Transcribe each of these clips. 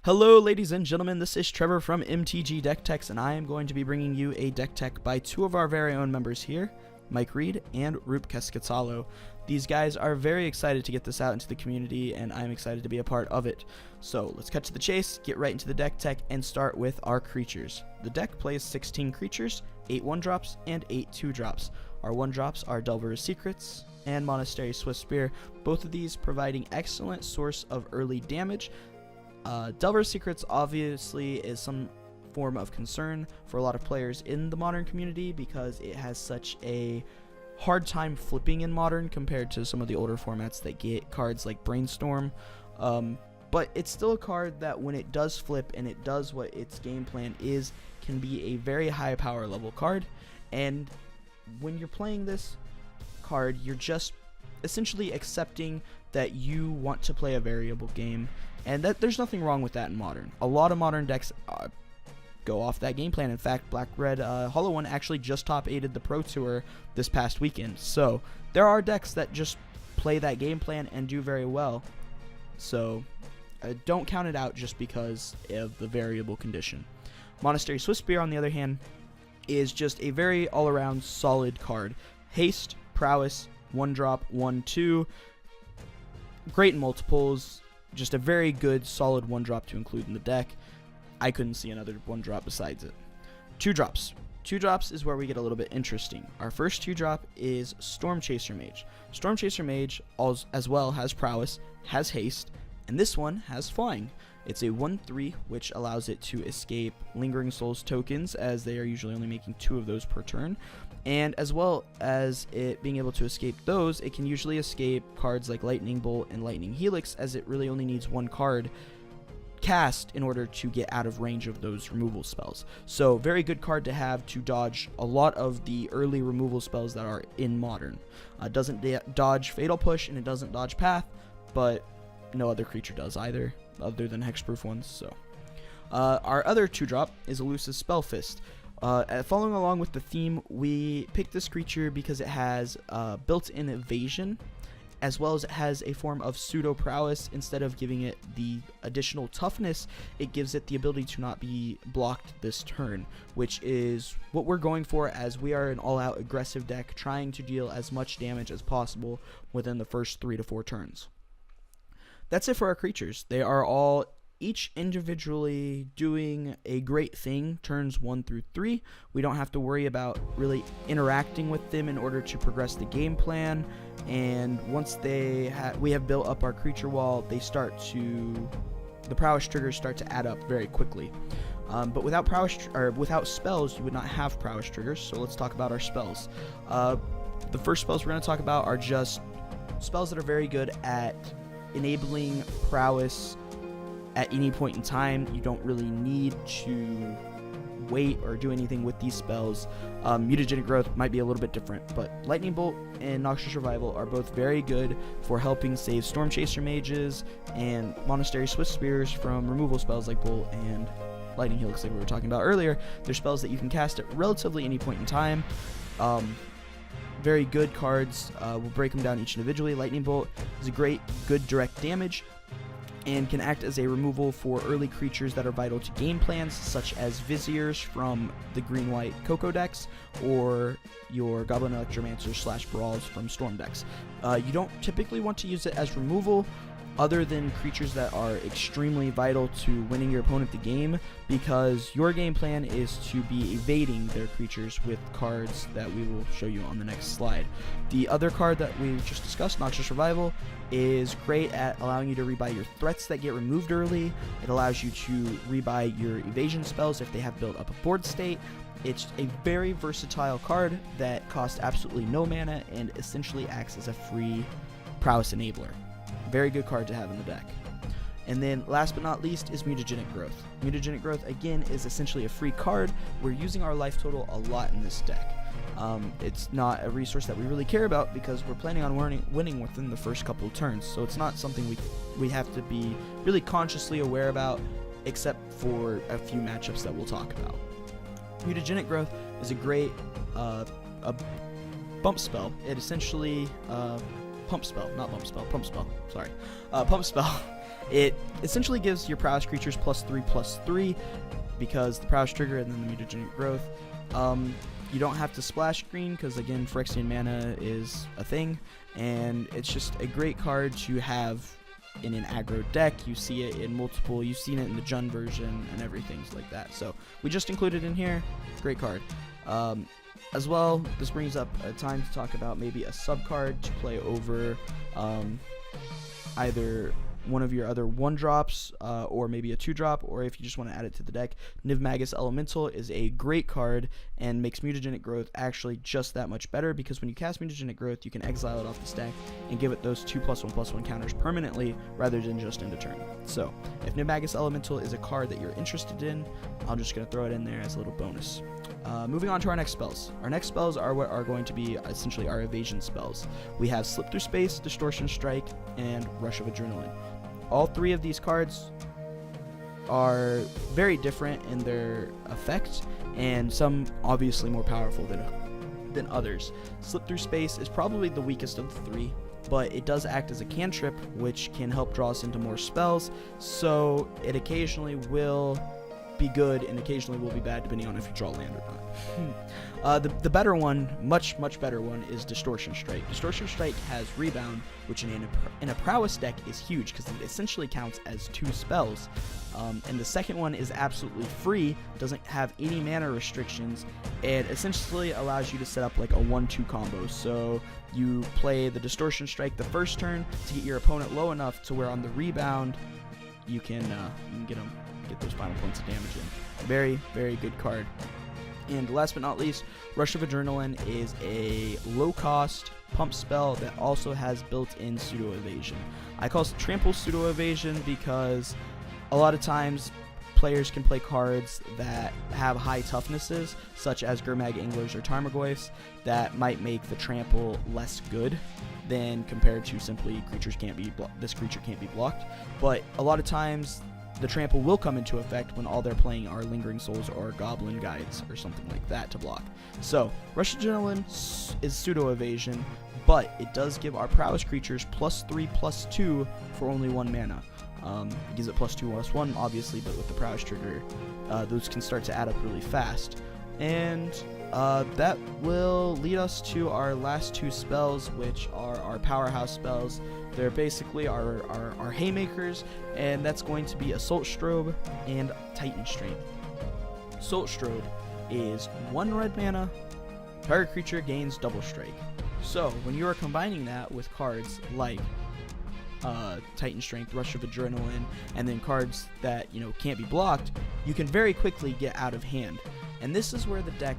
Hello ladies and gentlemen, this is Trevor from MTG Decktech, and I am going to be bringing you a deck tech by two of our very own members here, Mike Reed and Roope Keskitalo. These guys are very excited to get this out into the community, and I'm excited to be a part of it. So let's cut to the chase, get right into the deck tech, and start with our creatures. The deck plays 16 creatures, 8 1-drops, and 8 2-drops. Our 1-drops are Delver's Secrets and Monastery Swift Spear, both of these providing excellent source of early damage. Delver's Secrets obviously is some form of concern for a lot of players in the Modern community because it has such a hard time flipping in Modern compared to some of the older formats that get cards like Brainstorm. But it's still a card that when it does flip and it does what its game plan is, can be a very high power level card. And when you're playing this card, you're just essentially accepting that you want to play a variable game, and that there's nothing wrong with that in Modern. A lot of Modern decks go off that game plan. In fact, Black-Red Hollow One actually just top 8'd the Pro Tour this past weekend. So there are decks that just play that game plan and do very well. So don't count it out just because of the variable condition. Monastery Swift Spear, on the other hand, is just a very all-around solid card. Haste, Prowess, 1-drop, 1/2, great in multiples, just a very good solid 1-drop to include in the deck. I couldn't see another 1-drop besides it. 2-drops. 2-drops is where we get a little bit interesting. Our first 2-drop is Stormchaser Mage. Stormchaser Mage as well has Prowess, has Haste, and this one has Flying. It's a 1/3, which allows it to escape Lingering Souls tokens, as they are usually only making 2 of those per turn. And as well as it being able to escape those, it can usually escape cards like Lightning Bolt and Lightning Helix, as it really only needs 1 card cast in order to get out of range of those removal spells. So very good card to have to dodge a lot of the early removal spells that are in Modern. Doesn't dodge Fatal Push, and it doesn't dodge Path, but no other creature does either, other than hexproof ones. So our other 2-drop is Elusive Spellfist. Following along with the theme, we picked this creature because it has built-in evasion, as well as it has a form of pseudo prowess. Instead of giving it the additional toughness, it gives it the ability to not be blocked this turn, which is what we're going for, as we are an all-out aggressive deck trying to deal as much damage as possible within the first 3 to 4 turns. That's it for our creatures. They are all each individually doing a great thing turns 1 through 3. We don't have to worry about really interacting with them in order to progress the game plan. And once we have built up our creature wall, the prowess triggers start to add up very quickly. But without spells, you would not have prowess triggers. So let's talk about our spells. The first spells we're going to talk about are just spells that are very good at enabling prowess at any point in time. You don't really need to wait or do anything with these spells. Mutagenic Growth might be a little bit different, but Lightning Bolt and Noxious Revival are both very good for helping save Stormchaser Mages and Monastery Swift Spears from removal spells like Bolt and Lightning Helix, like we were talking about earlier. They're spells that you can cast at relatively any point in time. Very good cards. We'll break them down each individually. Lightning Bolt is a good direct damage and can act as a removal for early creatures that are vital to game plans, such as Viziers from the green-white Coco decks, or your Goblin Electromancers / Brawls from Storm decks. You don't typically want to use it as removal other than creatures that are extremely vital to winning your opponent the game, because your game plan is to be evading their creatures with cards that we will show you on the next slide. The other card that we just discussed, Noxious Revival, is great at allowing you to rebuy your threats that get removed early. It allows you to rebuy your evasion spells if they have built up a board state. It's a very versatile card that costs absolutely no mana and essentially acts as a free prowess enabler. Very good card to have in the deck. And then last but not least is Mutagenic Growth. Mutagenic Growth, again, is essentially a free card. We're using our life total a lot in this deck. It's not a resource that we really care about because we're planning on winning within the first couple of turns. So it's not something we have to be really consciously aware about, except for a few matchups that we'll talk about. Mutagenic Growth is a great a bump spell. It essentially... pump spell. Pump spell. It essentially gives your prowess creatures +3/+3 because the prowess trigger and then the mutagenic growth. You don't have to splash screen because, again, Phyrexian mana is a thing, and it's just a great card to have in an aggro deck. You see it in multiple, you've seen it in the Jund version and everything like that. So we just included in here. Great card. As well, this brings up a time to talk about maybe a sub card to play over either one of your other 1-drops or maybe a 2-drop, or if you just want to add it to the deck. Niv-Magus Elemental is a great card and makes mutagenic growth actually just that much better, because when you cast mutagenic growth, you can exile it off the stack and give it those 2+1/+1 counters permanently rather than just end a turn. So if Niv-Magus Elemental is a card that you're interested in, I'm just going to throw it in there as a little bonus. Moving on to our next spells. Our next spells are what are going to be essentially our evasion spells. We have Slip Through Space, Distortion Strike, and Rush of Adrenaline. All three of these cards are very different in their effect, and some obviously more powerful than others. Slip Through Space is probably the weakest of the three, but it does act as a cantrip, which can help draw us into more spells, so it occasionally will be good and occasionally will be bad depending on if you draw land or not. The better one, much better one, is Distortion Strike. Distortion Strike has Rebound, which in a Prowess deck is huge because it essentially counts as 2 spells. And the second one is absolutely free, doesn't have any mana restrictions, and essentially allows you to set up like a 1-2 combo. So you play the Distortion Strike the first turn to get your opponent low enough to where on the rebound you can get those final points of damage in. Very good card. And last but not least, Rush of Adrenaline is a low-cost pump spell that also has built-in pseudo-evasion. I call it Trample pseudo-evasion because a lot of times players can play cards that have high toughnesses, such as Gurmag Anglers or Tarmogoyfs, that might make the trample less good than compared to simply this creature can't be blocked. But a lot of times the trample will come into effect when all they're playing are Lingering Souls or Goblin Guides or something like that to block. So Rush Adrenaline is pseudo-evasion, but it does give our prowess creatures +3/+2 for only 1 mana. It gives it +2/+1 obviously, but with the prowess trigger, those can start to add up really fast. And that will lead us to our last 2 spells, which are our powerhouse spells. They're basically our haymakers, and that's going to be Assault Strobe and Titan Strength. Assault Strobe is 1 red mana, target creature gains double strike. So when you are combining that with cards like Titan Strength, Rush of Adrenaline, and then cards that can't be blocked, you can very quickly get out of hand. And this is where the deck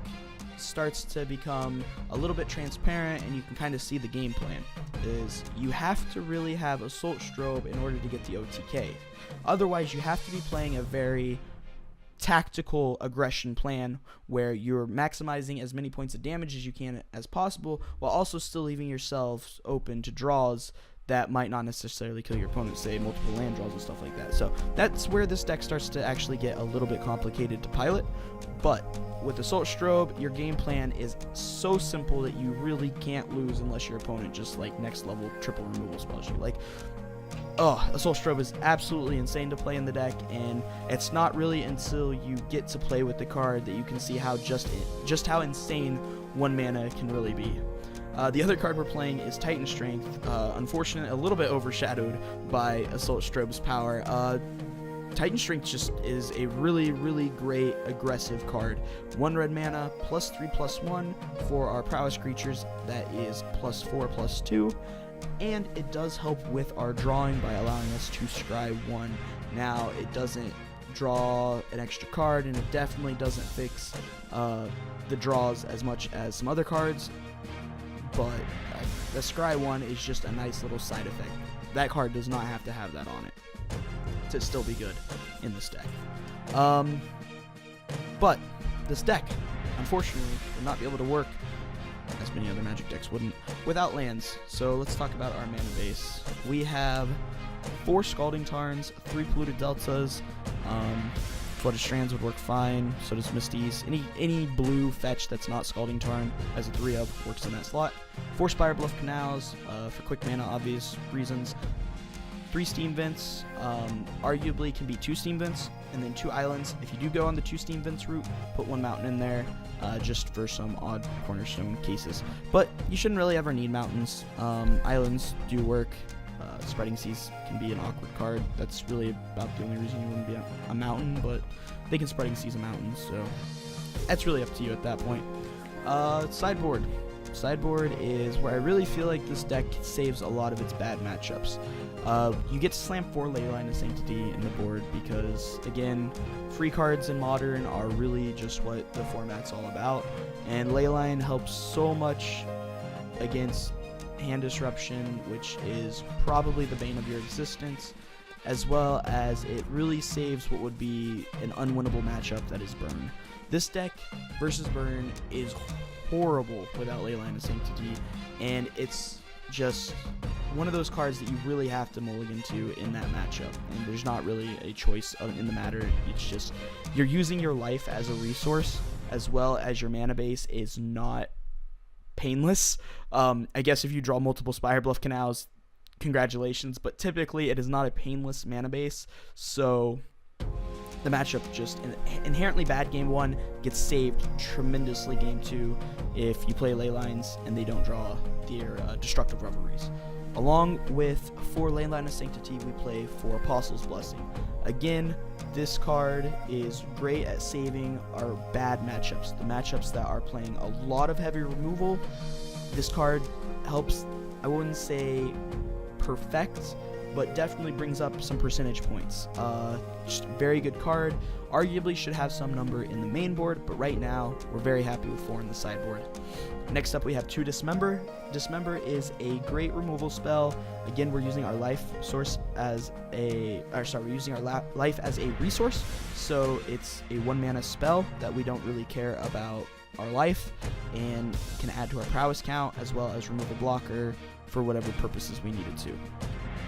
starts to become a little bit transparent, and you can kind of see the game plan. Is you have to really have Assault Strobe in order to get the OTK. Otherwise, you have to be playing a very tactical aggression plan where you're maximizing as many points of damage as you can as possible, while also still leaving yourselves open to draws that might not necessarily kill your opponent, say multiple land draws and stuff like that. So that's where this deck starts to actually get a little bit complicated to pilot. But with Assault Strobe, your game plan is so simple that you really can't lose unless your opponent just like next level triple removal spells you. Assault Strobe is absolutely insane to play in the deck, and it's not really until you get to play with the card that you can see how just how insane 1 mana can really be. The other card we're playing is Titan Strength. Unfortunately, a little bit overshadowed by Assault Strobe's power. Titan Strength just is a really great aggressive card. 1 red mana, +3/+1 for our prowess creatures. That is +4/+2. And it does help with our drawing by allowing us to scry 1. Now, it doesn't draw an extra card, and it definitely doesn't fix the draws as much as some other cards. But the Scry 1 is just a nice little side effect. That card does not have to have that on it to still be good in this deck. But this deck, unfortunately, will not be able to work, as many other Magic decks wouldn't, without lands. So let's talk about our mana base. We have 4 Scalding Tarns, 3 Polluted Deltas. Flooded Strands would work fine, so does Misties. Any blue fetch that's not Scalding Tarn as a 3-of works in that slot. 4 Spire Bluff Canals for quick mana, obvious reasons. 3 steam vents, arguably can be 2 steam vents, and then 2 islands. If you do go on the 2 steam vents route, put 1 mountain in there, just for some odd cornerstone cases. But you shouldn't really ever need mountains. Islands do work. Spreading Seas can be an awkward card. That's really about the only reason you wouldn't be a mountain, but they can Spreading Seas a mountain, so that's really up to you at that point. Sideboard. Sideboard is where I really feel like this deck saves a lot of its bad matchups. You get to slam 4 Leyline of Sanctity in the board because, again, free cards in Modern are really just what the format's all about, and Leyline helps so much against hand disruption, which is probably the bane of your existence, as well as it really saves what would be an unwinnable matchup, that is Burn. This deck versus Burn is horrible without Leyline of Sanctity, and it's just one of those cards that you really have to mulligan to in that matchup, and there's not really a choice in the matter. It's just you're using your life as a resource, as well as your mana base is not painless. I guess if you draw multiple Spire Bluff Canals, congratulations, but typically it is not a painless mana base, so the matchup just inherently bad game 1 gets saved tremendously game 2 if you play Leylines and they don't draw their Destructive Revelries. Along with 4 Leyline of Sanctity, we play 4 Apostle's Blessing. Again, this card is great at saving our bad matchups, the matchups that are playing a lot of heavy removal. This card helps, I wouldn't say perfect, but definitely brings up some percentage points. Just a very good card. Arguably should have some number in the main board, but right now we're very happy with 4 in the sideboard. Next up we have 2 Dismember. Dismember is a great removal spell. Again, we're using our life source as we're using our life as a resource, so it's a 1 mana spell that we don't really care about our life, and can add to our prowess count, as well as remove a blocker for whatever purposes we need it to.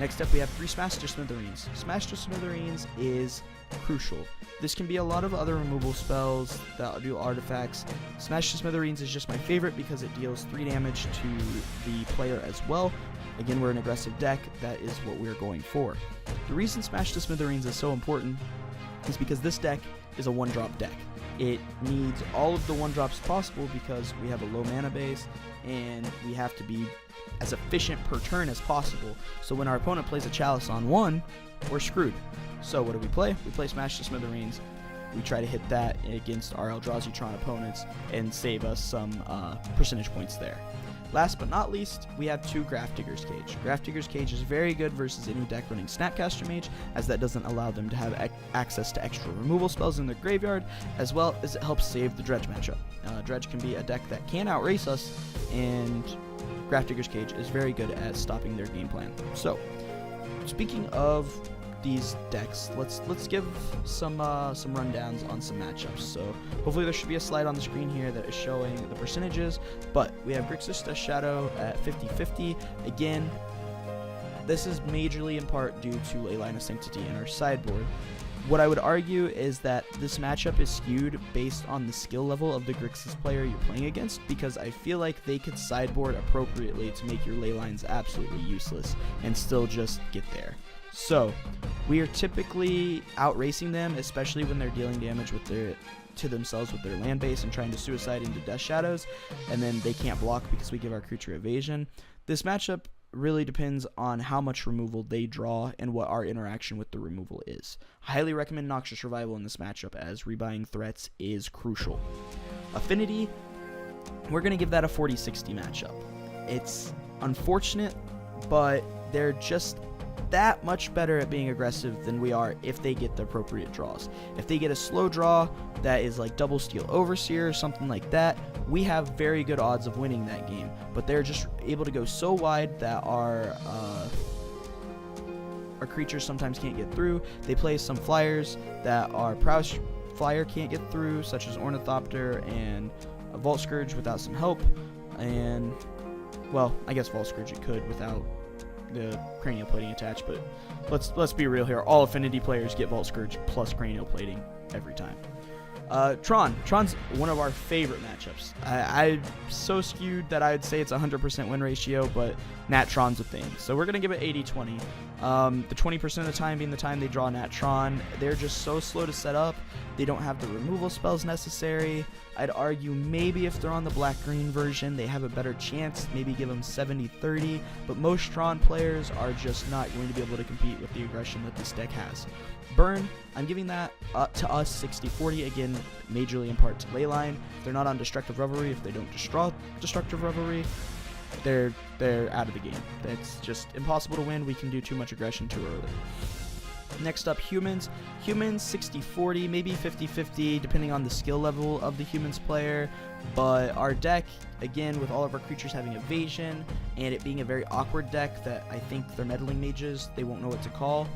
Next up we have 3 Smash to Smithereens. Smash to Smithereens is crucial. This can be a lot of other removal spells that do artifacts. Smash to Smithereens is just my favorite because it deals 3 damage to the player as well. Again, we're an aggressive deck, that is what we're going for. The reason Smash to Smithereens is so important is because this deck is a 1-drop deck. It needs all of the 1-drops possible because we have a low mana base and we have to be as efficient per turn as possible. So when our opponent plays a Chalice on 1, we're screwed. So what do we play? We play Smash to Smithereens. We try to hit that against our Eldrazi-tron opponents and save us some percentage points there. Last but not least, we have 2 Grafdigger's Cage. Grafdigger's Cage is very good versus any deck running Snapcaster Mage, as that doesn't allow them to have access to extra removal spells in their graveyard, as well as it helps save the Dredge matchup. Dredge can be a deck that can outrace us, and Grafdigger's Cage is very good at stopping their game plan. So, speaking of these decks, let's give some rundowns on some matchups. So hopefully there should be a slide on the screen here that is showing the percentages, but we have Grixis Death Shadow at 50-50. Again, this is majorly in part due to Leyline of Sanctity in our sideboard. What I would argue is that this matchup is skewed based on the skill level of the Grixis player you're playing against, because I feel like they could sideboard appropriately to make your Leylines absolutely useless and still just get there. So, we are typically outracing them, especially when they're dealing damage to themselves with their land base and trying to suicide into Death Shadows, and then they can't block because we give our creature evasion. This matchup really depends on how much removal they draw and what our interaction with the removal is. I highly recommend Noxious Revival in this matchup, as rebuying threats is crucial. Affinity, we're going to give that a 40-60 matchup. It's unfortunate, but they're just that much better at being aggressive than we are if they get the appropriate draws. If they get a slow draw that is like Double Steel Overseer or something like that, we have very good odds of winning that game, but they're just able to go so wide that our creatures sometimes can't get through. They play some flyers that our Prowess flyer can't get through, such as Ornithopter and a Vault Scourge without some help, and, well, I guess Vault Scourge it could without the cranial plating attached, but let's be real here. All Affinity players get Vault Scourge plus cranial plating every time. Tron's one of our favorite matchups. I'm so skewed that I'd say it's 100% win ratio, but Nat Tron's a thing. So we're going to give it 80-20. The 20% of the time being the time they draw Nat Tron. They're just so slow to set up. They don't have the removal spells necessary. I'd argue maybe if they're on the black-green version, they have a better chance. Maybe give them 70-30. But most Tron players are just not going to be able to compete with the aggression that this deck has. Burn, I'm giving that to us 60-40, again, majorly in part to Leyline. If they're not on Destructive Revelry, if they don't destroy Destructive Revelry, they're out of the game. It's just impossible to win. We can do too much aggression too early. Next up, humans. Humans 60-40, maybe 50-50, depending on the skill level of the humans player. But our deck, again, with all of our creatures having evasion, and it being a very awkward deck that I think they're meddling mages, they won't know what to call.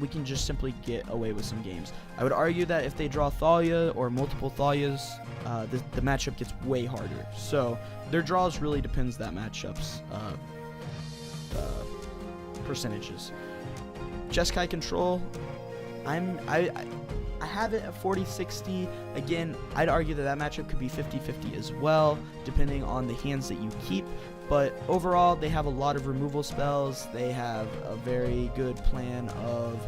We can just simply get away with some games. I would argue that if they draw Thalia or multiple Thalias, the matchup gets way harder. So their draws really depends that matchup's percentages. Jeskai control, I have it at 40-60. Again, I'd argue that matchup could be 50-50 as well, depending on the hands that you keep. But overall, they have a lot of removal spells. They have a very good plan of,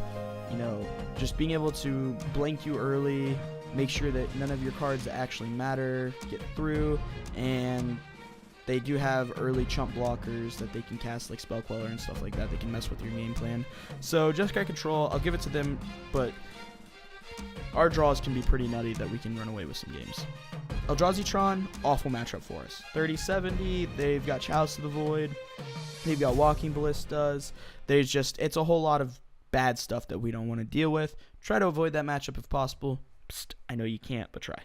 just being able to blank you early, make sure that none of your cards that actually matter get through, and they do have early chump blockers that they can cast like Spell Queller and stuff like that. They can mess with your game plan. So Jeskai control, I'll give it to them, but our draws can be pretty nutty that we can run away with some games. Eldrazi Tron, awful matchup for us. 30-70, they've got Chalice of the Void, they've got Walking Ballistas. It's a whole lot of bad stuff that we don't want to deal with. Try to avoid that matchup if possible. Psst, I know you can't, but try.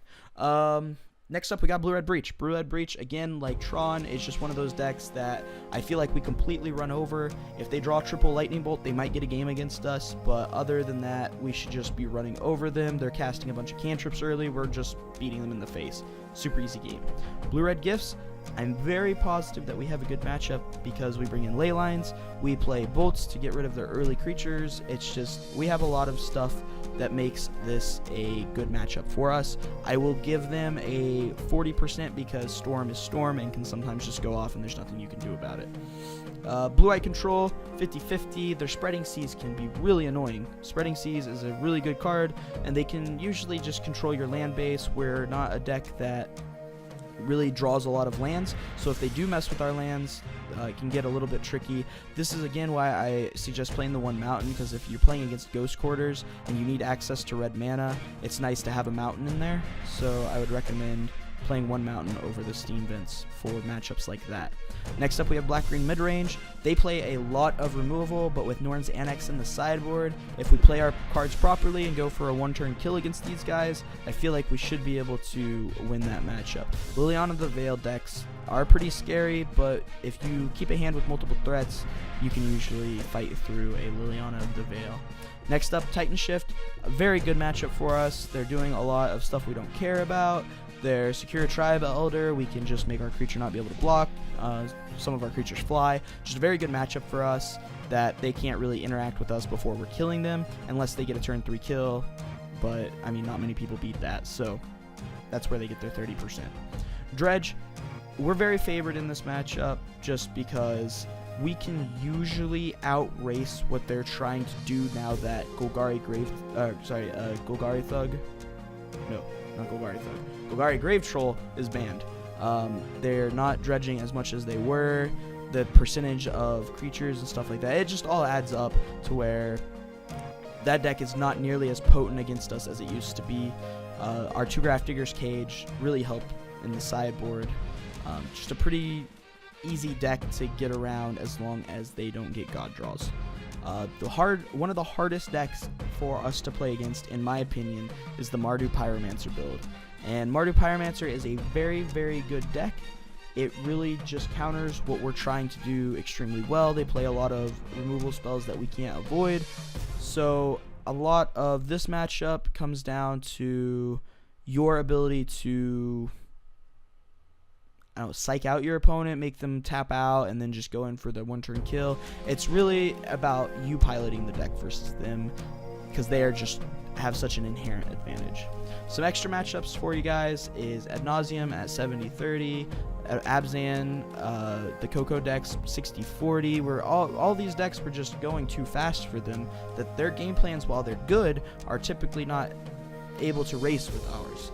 Next up, we got Blue-Red Breach. Blue-Red Breach, again, like Tron, is just one of those decks that I feel like we completely run over. If they draw triple Lightning Bolt, they might get a game against us, but other than that, we should just be running over them. They're casting a bunch of cantrips early. We're just beating them in the face. Super easy game. Blue-Red Gifts, I'm very positive that we have a good matchup because we bring in ley lines, we play bolts to get rid of their early creatures. It's just, we have a lot of stuff that makes this a good matchup for us. I will give them a 40% because Storm is Storm and can sometimes just go off and there's nothing you can do about it. Blue-Eye Control, 50-50. Their Spreading Seas can be really annoying. Spreading Seas is a really good card, and they can usually just control your land base. We're not a deck that really draws a lot of lands, so if they do mess with our lands, it can get a little bit tricky. This is again why I suggest playing the one mountain, because if you're playing against Ghost Quarters and you need access to red mana, it's nice to have a mountain in there. So I would recommend playing one mountain over the Steam Vents for matchups like that. Next up, we have Black-Green Midrange. They play a lot of removal, but with Norn's Annex in the sideboard, if we play our cards properly and go for a one-turn kill against these guys, I feel like we should be able to win that matchup. Liliana of the Veil decks are pretty scary, but if you keep a hand with multiple threats, you can usually fight through a Liliana of the Veil. Next up, Titan Shift, a very good matchup for us. They're doing a lot of stuff we don't care about. Their Secure Tribe Elder, we can just make our creature not be able to block. Some of our creatures fly. Just a very good matchup for us that they can't really interact with us before we're killing them unless they get a turn 3 kill. But, I mean, not many people beat that, so that's where they get their 30%. Dredge, we're very favored in this matchup just because we can usually outrace what they're trying to do now that Golgari Thug. No, not Golgari Thug. Golgari Grave Troll is banned. They're not dredging as much as they were. The percentage of creatures and stuff like that, it just all adds up to where that deck is not nearly as potent against us as it used to be. Our 2 Grafdigger's Cage really helped in the sideboard. Just a pretty easy deck to get around as long as they don't get God draws. One of the hardest decks for us to play against, in my opinion, is the Mardu Pyromancer build. And Mardu Pyromancer is a very, very good deck. It really just counters what we're trying to do extremely well. They play a lot of removal spells that we can't avoid. So a lot of this matchup comes down to your ability to psych out your opponent, make them tap out, and then just go in for the one-turn kill. It's really about you piloting the deck versus them, because they are just have such an inherent advantage. Some extra matchups for you guys is Ad Nauseam at 70-30, Abzan, the Coco decks 60-40, where all these decks were just going too fast for them, that their game plans, while they're good, are typically not able to race with ours.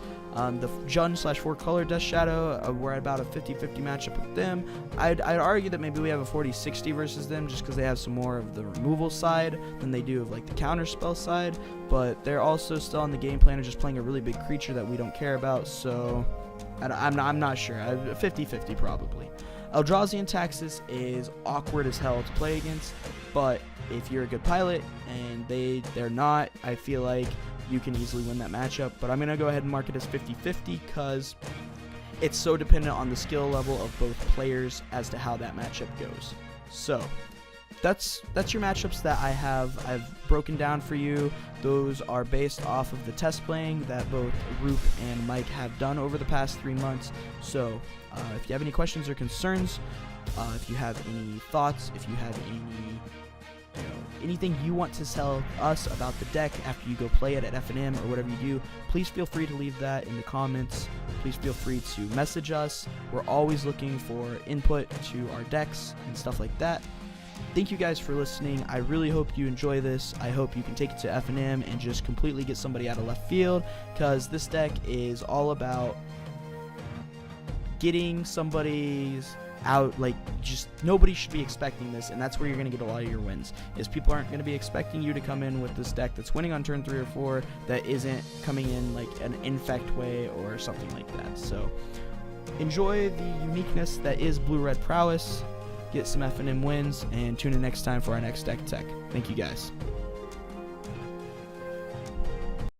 The Jund/4 color Death Shadow, we're at about a 50-50 matchup with them. I'd argue that maybe we have a 40-60 versus them, just because they have some more of the removal side than they do of like the counter spell side, but they're also still on the game plan of just playing a really big creature that we don't care about, so I'm not sure. 50-50 probably. Eldrazi and Taxis is awkward as hell to play against, but if you're a good pilot and they're not, I feel like you can easily win that matchup. But I'm going to go ahead and mark it as 50-50 because it's so dependent on the skill level of both players as to how that matchup goes. So that's your matchups that I've broken down for you. Those are based off of the test playing that both Roope and Mike have done over the past 3 months. So if you have any questions or concerns, if you have any thoughts, if you have anything you want to tell us about the deck after you go play it at FNM or whatever you do, please feel free to leave that in the comments. Please feel free to message us. We're always looking for input to our decks and stuff like that. Thank you guys for listening. I really hope you enjoy this. I hope you can take it to FNM and just completely get somebody out of left field, because this deck is all about getting somebody's out, like, just nobody should be expecting this, and that's where you're going to get a lot of your wins, is people aren't going to be expecting you to come in with this deck that's winning on turn 3 or 4 that isn't coming in like an infect way or something like that. So enjoy the uniqueness that is blue-red prowess, get some FNM wins, and tune in next time for our next deck tech. Thank you guys.